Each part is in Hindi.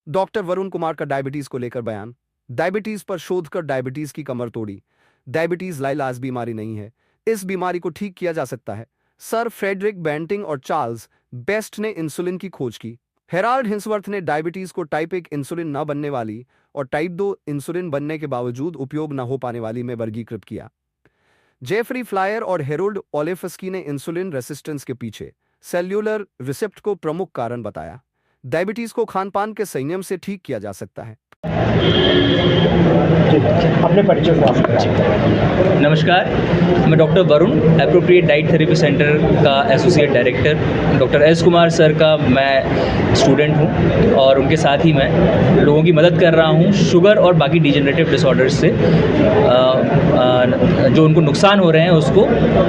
डॉक्टर वरुण कुमार का डायबिटीज को लेकर बयान। डायबिटीज पर शोध कर डायबिटीज की कमर तोड़ी। डायबिटीज लाइलाज बीमारी नहीं है, इस बीमारी को ठीक किया जा सकता है। सर फ्रेडरिक बेंटिंग और चार्ल्स बेस्ट ने इंसुलिन की खोज की। हेराल्ड हिंसवर्थ ने डायबिटीज को टाइप 1 इंसुलिन न बनने वाली और टाइप 2 इंसुलिन बनने के बावजूद उपयोग न हो पाने वाली में वर्गीकृत किया। जेफरी फ्लायर और हेरोल्ड ओलेफस्की ने इंसुलिन रेसिस्टेंस के पीछे सेल्यूलर रिसेप्ट को प्रमुख कारण बताया। डायबिटीज को खानपान के संयम से ठीक किया जा सकता है। अपने परिचय को आप। नमस्कार, मैं doctor Varun, appropriate diet therapy centre का associate director. Doctor S Kumar sir का मैं स्टूडेंट हूं और उनके साथ ही मैं लोगों की मदद कर रहा हूं शुगर और बाकी डिजेनरेटिव डिसऑर्डर्स से जो उनको नुकसान हो रहे हैं उसको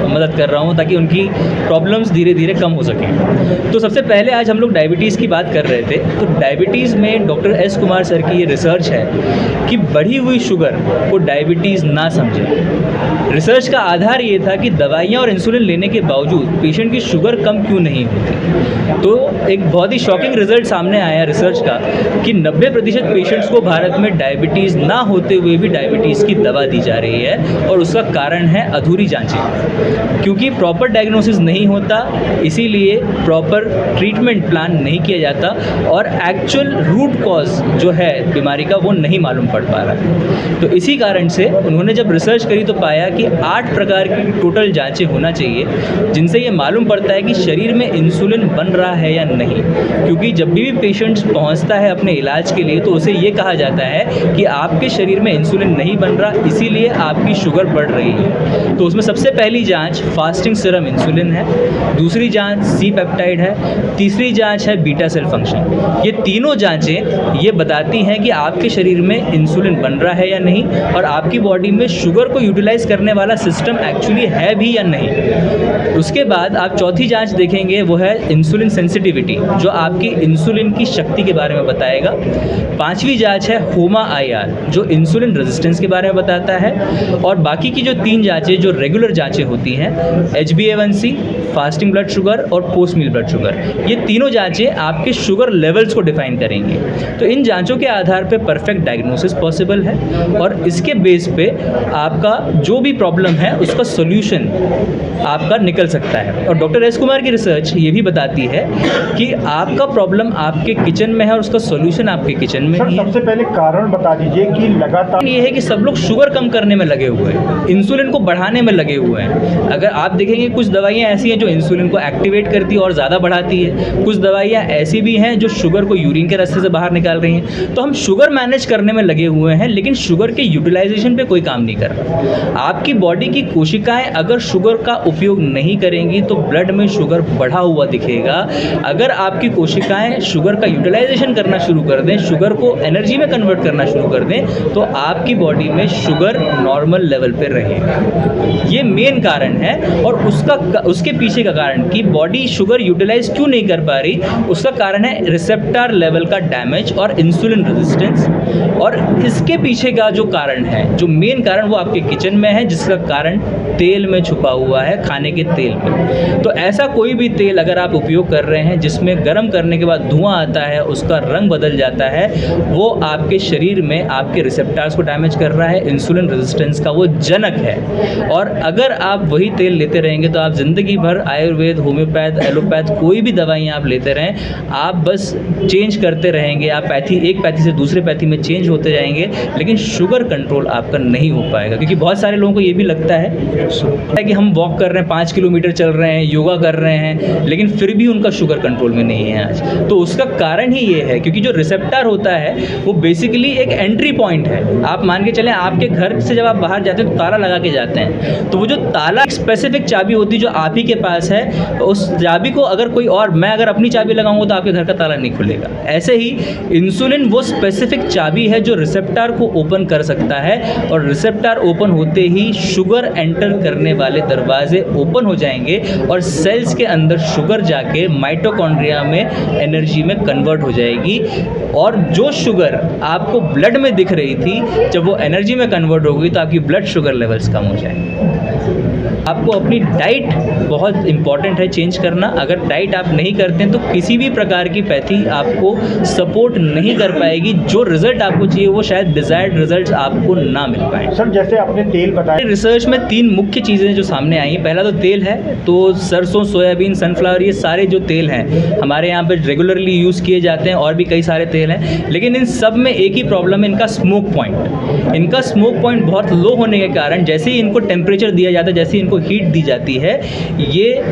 मदद कर रहा हूं ताकि उनकी प्रॉब्लम्स धीरे धीरे कम हो सकें। तो सबसे पहले आज हम लोग डायबिटीज़ की बात कर रहे थे। तो डायबिटीज़ में डॉक्टर एस कुमार सर की ये रिसर्च है कि बढ़ी हुई शुगर को डायबिटीज़ ना समझें। रिसर्च का आधार ये था कि दवाइयाँ और इंसुलिन लेने के बावजूद पेशेंट की शुगर कम क्यों नहीं होती। तो एक बहुत ही शॉकिंग रिजल्ट सामने आया रिसर्च का कि 90% पेशेंट्स को भारत में डायबिटीज़ ना होते हुए भी डायबिटीज़ की दवा दी जा रही है और उसका कारण है अधूरी जांचें। क्योंकि प्रॉपर डायग्नोसिस नहीं होता, इसीलिए प्रॉपर ट्रीटमेंट प्लान नहीं किया जाता और एक्चुअल रूट कॉज जो है बीमारी का वो नहीं मालूम पड़ पा रहा है। तो इसी कारण से उन्होंने जब रिसर्च करी तो पाया कि 8 प्रकार की टोटल जांचें होना चाहिए जिनसे ये मालूम पड़ता है कि शरीर में इंसुलिन बन रहा है या नहीं। क्योंकि जब भी पेशेंट्स पहुंचता है अपने इलाज के लिए तो उसे ये कहा जाता है कि आपके शरीर में इंसुलिन नहीं बन रहा, इसीलिए आपकी शुगर बढ़ रही है। तो उसमें सबसे पहली जांच फास्टिंग सीरम इंसुलिन है, दूसरी जांच सी पेप्टाइड है, तीसरी जांच है बीटा सेल फंक्शन। ये तीनों जांचें ये बताती हैं कि आपके शरीर में इंसुलिन बन रहा है या नहीं और आपकी बॉडी में शुगर को यूटिलाइज करने वाला सिस्टम एक्चुअली है भी या नहीं। उसके बाद आप चौथी जांच देखेंगे, वो है इंसुलिन सेंसिटिविटी, जो आपकी इंसुलिन की शक्ति के बारे में बताएगा। पांचवी जांच है होमा IR, जो इंसुलिन रेजिस्टेंस के बारे में बताता है। और बाकी की जो 3 जांचें जो रेगुलर जांचें होती हैं, HbA1c, फास्टिंग ब्लड शुगर और पोस्ट मील ब्लड शुगर, ये तीनों जांचें आपके शुगर लेवल्स को डिफाइन करेंगी। तो इन जांचों के आधार पे परफेक्ट डायग्नोसिस पॉसिबल है और इसके बेस पे आपका जो भी प्रॉब्लम है उसका सोल्यूशन आपका निकल सकता है। और डॉक्टर एस कुमार की रिसर्च ये भी बताती है कि आपका प्रॉब्लम आपके किचन में है और उसका सोल्यूशन आपके किचन में ही है। सबसे पहले कारण बता दीजिए कि लगातार ये है कि सब लोग शुगर कम करने में लगे हुए हैं, इंसुलिन को बढ़ाने में लगे हुए हैं। अगर आप देखेंगे कुछ दवाइयाँ ऐसी हैं जो इंसुलिन को एक्टिवेट करती है और ज़्यादा बढ़ाती है, कुछ दवाइयाँ ऐसी भी हैं जो शुगर को यूरिन के रास्ते से बाहर निकाल रही हैं। तो हम शुगर मैनेज करने में लगे हुए हैं लेकिन शुगर के यूटिलाइजेशन पे कोई काम नहीं कर रहा। आपकी बॉडी की कोशिकाएं अगर शुगर का उपयोग नहीं करेंगी तो ब्लड में शुगर बढ़ा हुआ दिखेगा। अगर आपकी कोशिकाएं शुगर का यूटिलाइजेशन करना शुरू कर दें, शुगर को एनर्जी में कन्वर्ट करना शुरू कर दें, तो आपकी बॉडी में शुगर नॉर्मल लेवल पे रहेगा। ये मेन कारण है। और उसके पीछे का कारण कि बॉडी शुगर यूटिलाइज क्यों नहीं कर पा रही, उसका कारण है रिसेप्टर लेवल का डैमेज और इंसुलिन रेजिस्टेंस। और इसके पीछे का जो कारण है, जो मेन कारण, वो आपके किचन में है, जिसका कारण तेल में छुपा हुआ है, खाने के तेल में। तो ऐसा कोई भी तेल अगर आप उपयोग कर रहे हैं जिसमें गर्म करने के बाद धुआं आता है, उसका रंग बदल जाता है, वो आपके शरीर में आपके रिसेप्टर्स को डैमेज कर रहा है, इंसुलिन रेजिस्टेंस का वो जनक है। और अगर आप वही तेल लेते रहेंगे तो आप ज़िंदगी भर आयुर्वेद, होम्योपैथ, एलोपैथ कोई भी दवाइयाँ आप लेते रहें, आप बस चेंज करते रहेंगे। आप एक पैथी से दूसरे पैथी में चेंज होते जाएंगे, लेकिन शुगर कंट्रोल आपका नहीं हो पाएगा। क्योंकि बहुत सारे लोगों को ये भी लगता है कि हम वॉक कर रहे हैं, 5 किलोमीटर चल रहे हैं, योगा कर रहे हैं, लेकिन फिर भी उनका शुगर कंट्रोल में नहीं है आज। तो उसका कारण ही ये है क्योंकि जो रिसेप्टर होता है वो बेसिकली एक एंट्री पॉइंट है। आप मान के चलें, आपके घर से जब आप बाहर जाते हैं तो ताला लगा के जाते हैं, तो वो जो ताला एक स्पेसिफिक चाबी होती है जो आप ही के पास है, तो उस चाबी को अगर कोई और, मैं अगर अपनी चाबी लगाऊंगा तो आपके घर का ताला नहीं खुलेगा। ऐसे ही इंसुलिन वो स्पेसिफिक चाबी है जो रिसेप्टर को ओपन कर सकता है, और रिसेप्टर ओपन होते ही शुगर एंटर करने वाले दरवाजे ओपन हो जाएंगे और सेल्स के अंदर शुगर जाके माइटोकॉन्ड्रिया में एनर्जी में कन्वर्ट हो जाएगी। और जो शुगर आपको ब्लड में दिख रही थी, जब वो एनर्जी में कन्वर्ट हो गई तो आपकी ब्लड शुगर लेवल्स कम हो जाएंगे। आपको अपनी डाइट बहुत इंपॉर्टेंट है चेंज करना। अगर डाइट आप नहीं करते हैं तो किसी भी प्रकार की पैथी आपको सपोर्ट नहीं कर पाएगी। जो रिजल्ट आपको चाहिए वो शायद डिजायर्ड रिजल्ट्स आपको ना मिल पाए। सर जैसे आपने तेल बताया, रिसर्च में 3 मुख्य चीज़ें जो सामने आई हैं, पहला तो तेल है, तो सरसों, सोयाबीन, सनफ्लावर, ये सारे जो तेल हैं हमारे यहाँ पे रेगुलरली यूज़ किए जाते हैं और भी कई सारे तेल हैं, लेकिन इन सब में एक ही प्रॉब्लम है, इनका स्मोक पॉइंट। इनका स्मोक पॉइंट बहुत लो होने के कारण जैसे ही इनको टेम्परेचर दिया जाता है, जैसे ही इनको हीट दी जाती है, ये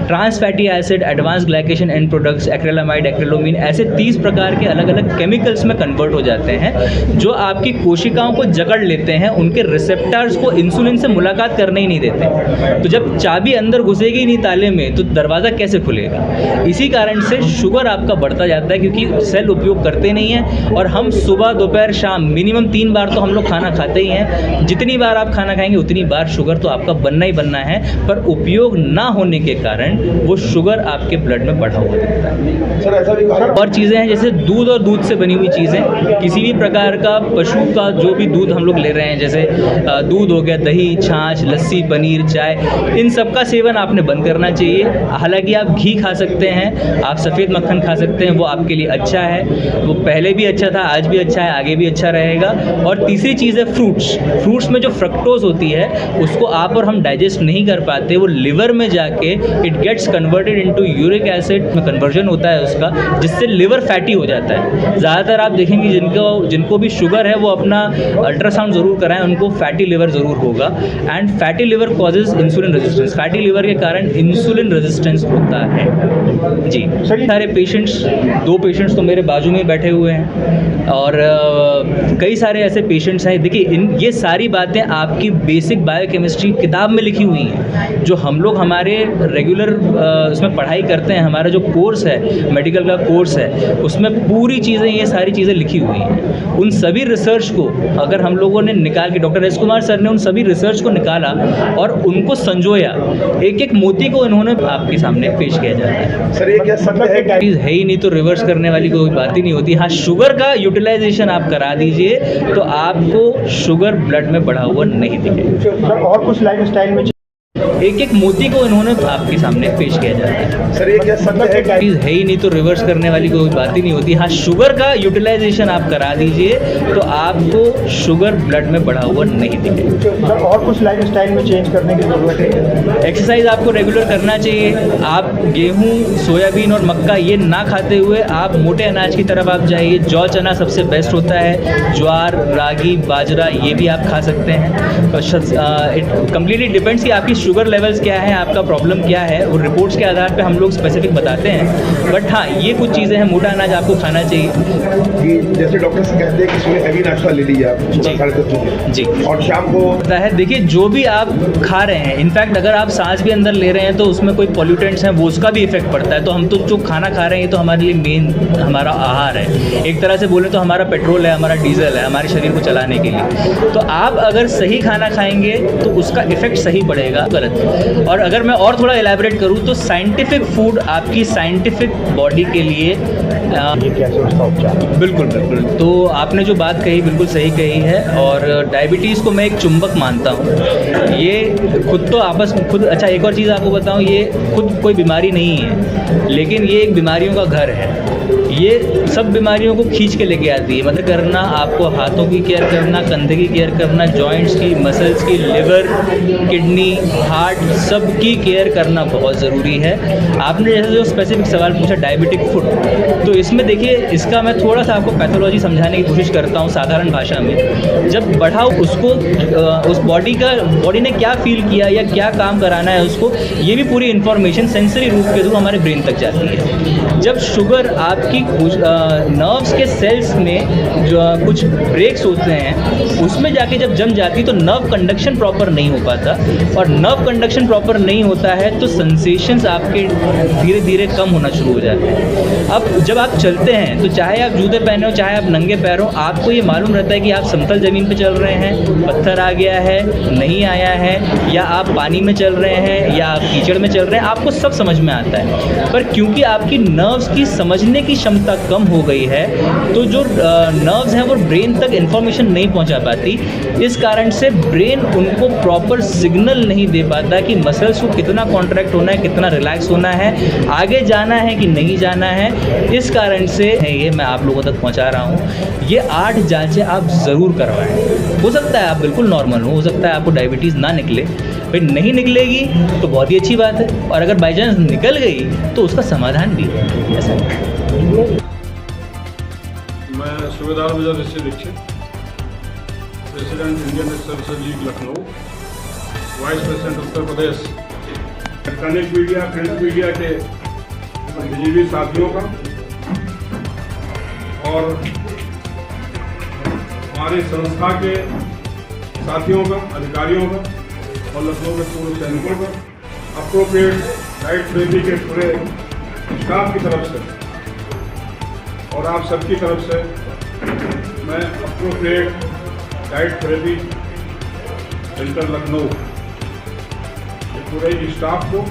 trans fatty acid, advance glycation end products, acrylamide, एक्रिलोमीन, ऐसे 30 प्रकार के अलग अलग केमिकल्स में कन्वर्ट हो जाते हैं जो आपकी कोशिकाओं को जकड़ लेते हैं, उनके रिसेप्टर्स को इंसुलिन से मुलाकात करने ही नहीं देते। तो जब चाबी अंदर घुसेगी ही नहीं ताले में तो दरवाज़ा कैसे खुलेगा? इसी कारण से शुगर आपका बढ़ता जाता है, क्योंकि सेल उपयोग करते नहीं हैं। और हम सुबह, दोपहर, शाम मिनिमम 3 बार तो हम लोग खाना खाते ही हैं। जितनी बार आप खाना खाएंगे उतनी बार शुगर तो आपका बनना ही बनना है, पर उपयोग ना होने के कारण वो शुगर आपके ब्लड में बढ़ा हुआ दिखता है। सर ऐसा भी और चीज़ें हैं जैसे दूध और दूध से बनी हुई चीज़ें, किसी भी प्रकार का पशु का जो भी दूध हम लोग ले रहे हैं, जैसे दूध हो गया, दही, छाछ, लस्सी, पनीर, चाय, इन सब का सेवन आपने बंद करना चाहिए। हालांकि आप घी खा सकते हैं, आप सफ़ेद मक्खन खा सकते हैं, वो आपके लिए अच्छा है, वो पहले भी अच्छा था, आज भी अच्छा है, आगे भी अच्छा रहेगा। और तीसरी चीज़ है फ्रूट्स में जो फ्रक्टोज होती है उसको आप और हम डाइजेस्ट नहीं कर पाते, वो लिवर में जाके it gets converted into uric acid में कन्वर्जन होता है उसका, जिससे लिवर फैटी हो जाता है। ज़्यादातर आप देखेंगे जिनको भी शुगर है वो अपना अल्ट्रासाउंड ज़रूर कराएं, उनको फैटी लिवर ज़रूर होगा। And fatty liver causes insulin resistance, fatty liver के कारण इंसुलिन रेजिस्टेंस होता है जी। सारे पेशेंट्स, 2 पेशेंट्स तो मेरे बाजू में बैठे हुए हैं और कई सारे ऐसे पेशेंट्स हैं। देखिए ये सारी बातें आपकी बेसिक बायोकेमिस्ट्री किताब में लिखी हुई हैं, जो हम लोग हमारे रेगुलर उसमें पढ़ाई करते हैं। हमारा जो कोर्स है, मेडिकल का कोर्स है, उसमें पूरी चीज़ें, ये सारी चीज़ें लिखी हुई हैं। उन सभी रिसर्च को अगर हम लोगों ने निकाल के, डॉक्टर एस कुमार सर ने उन सभी रिसर्च को निकाला और उनको संजोया, एक एक मोती को इन्होंने आपके सामने पेश किया जाता है। सर ये क्या मतलब है ही नहीं तो रिवर्स करने वाली कोई बात ही नहीं होती। हाँ, शुगर का यूटिलाइजेशन आप करा दीजिए तो आपको शुगर ब्लड में बढ़ा हुआ नहीं दिखेगा। सर और कुछ लाइफ स्टाइल में एक एक मोती को इन्होंने आपके सामने पेश किया जाता है। सर ये क्या मतलब है ही नहीं तो रिवर्स करने वाली कोई बात ही नहीं होती। हाँ, शुगर का यूटिलाइजेशन आप करा दीजिए तो आपको शुगर ब्लड में बढ़ा हुआ नहीं दिखेगा। सर और कुछ लाइफ स्टाइल में चेंज करने की ज़रूरत है? एक्सरसाइज आपको रेगुलर करना चाहिए। आप गेहूँ, सोयाबीन और मक्का ये ना खाते हुए आप मोटे अनाज की तरफ आप जाइए। जौ, चना सबसे बेस्ट होता है, ज्वार, रागी, बाजरा ये भी आप खा सकते हैं। इट कम्प्लीटली डिपेंड्स कि आपकी शुगर लेवल्स क्या है, आपका प्रॉब्लम क्या है, और रिपोर्ट्स के आधार पे हम लोग स्पेसिफिक बताते हैं। बट हाँ, ये कुछ चीज़ें हैं, मोटा अनाज आपको खाना चाहिए। कि जैसे डॉक्टर से कहते हैं कि सुबह हैवी नाश्ता ले लीजिए आप सुबह 10:30 बजे जी, और शाम को पता है। देखिए जो भी आप खा रहे हैं, इनफैक्ट अगर आप सांस भी अंदर ले रहे हैं तो उसमें कोई पॉल्यूटेंट्स हैं, वो उसका भी इफेक्ट पड़ता है। तो हम तो जो खाना खा रहे हैं ये तो हमारे लिए मेन हमारा आहार है। एक तरह से बोले तो हमारा पेट्रोल है, हमारा डीजल है हमारे शरीर को चलाने के लिए। तो आप अगर सही खाना खाएंगे तो उसका इफेक्ट सही पड़ेगा, गलत। और अगर मैं और थोड़ा एलैबोरेट करूँ तो साइंटिफिक फूड आपकी साइंटिफिक बॉडी के लिए ये कैसे उसका उपचार? बिल्कुल बिल्कुल। तो आपने जो बात कही बिल्कुल सही कही है। और डायबिटीज़ को मैं एक चुंबक मानता हूँ। ये खुद तो आपस में खुद, अच्छा एक और चीज़ आपको बताऊँ, ये खुद कोई बीमारी नहीं है, लेकिन ये एक बीमारियों का घर है। ये सब बीमारियों को खींच के लेके आती है। मतलब करना, आपको हाथों की केयर करना, कंधे की केयर करना, जॉइंट्स की, मसल्स की, लिवर, किडनी, हार्ट, सब की केयर करना बहुत ज़रूरी है। आपने जैसे जो स्पेसिफिक सवाल पूछा डायबिटिक फूड, तो इसमें देखिए इसका मैं थोड़ा सा आपको पैथोलॉजी समझाने की कोशिश करता हूँ साधारण भाषा में। जब बढ़ाओ उसको उस बॉडी ने क्या फील किया या क्या काम कराना है उसको, ये भी पूरी इन्फॉर्मेशन सेंसरी रूप के थ्रू हमारे ब्रेन तक जाती है। जब शुगर आपकी नर्व्स के सेल्स में जो कुछ ब्रेक्स होते हैं उसमें जाके जब जम जाती तो नर्व कंडक्शन प्रॉपर नहीं हो पाता, और नर्व कंडक्शन प्रॉपर नहीं होता है तो सेंसेशंस आपके धीरे धीरे कम होना शुरू हो जाते हैं। अब जब आप चलते हैं तो चाहे आप जूते पहने हो चाहे आप नंगे पैर हो, आपको ये मालूम रहता है कि आप समतल ज़मीन पे चल रहे हैं, पत्थर आ गया है, नहीं आया है, या आप पानी में चल रहे हैं या आप कीचड़ में चल रहे हैं, आपको सब समझ में आता है। पर क्योंकि आपकी नर्व्स की समझने की क्षमता कम हो गई है, तो जो नर्व्स हैं वो ब्रेन तक इन्फॉर्मेशन नहीं पहुंचा पाती। इस कारण से ब्रेन उनको प्रॉपर सिग्नल नहीं दे पाता कि मसल्स को कितना कॉन्ट्रैक्ट होना है, कितना रिलैक्स होना है, आगे जाना है कि नहीं जाना है। इस कारण से ये मैं आप लोगों तक पहुंचा रहा हूं। ये 8 जांचें आप ज़रूर करवाएं। हो सकता है आप बिल्कुल नॉर्मल हो सकता है आपको डायबिटीज़ ना निकले, फिर नहीं निकलेगी तो बहुत ही अच्छी बात है, और अगर बाई चांस निकल गई तो उसका समाधान भी है। ऐसा मैं सूबेदार major Rishi Dikshit, president Indian services league Lucknow, vice president Uttar Pradesh, electronic media, print media के बिजली साथियों का और हमारी संस्था के साथियों का, अधिकारियों का और लखनऊ के पूर्व सैनिकों का, अप्रोप्रिएट राइट थेरेपी के पूरे स्टाफ की तरफ से और आप सबकी तरफ से मैं appropriate right therapy centre Lucknow ये पूरे स्टाफ को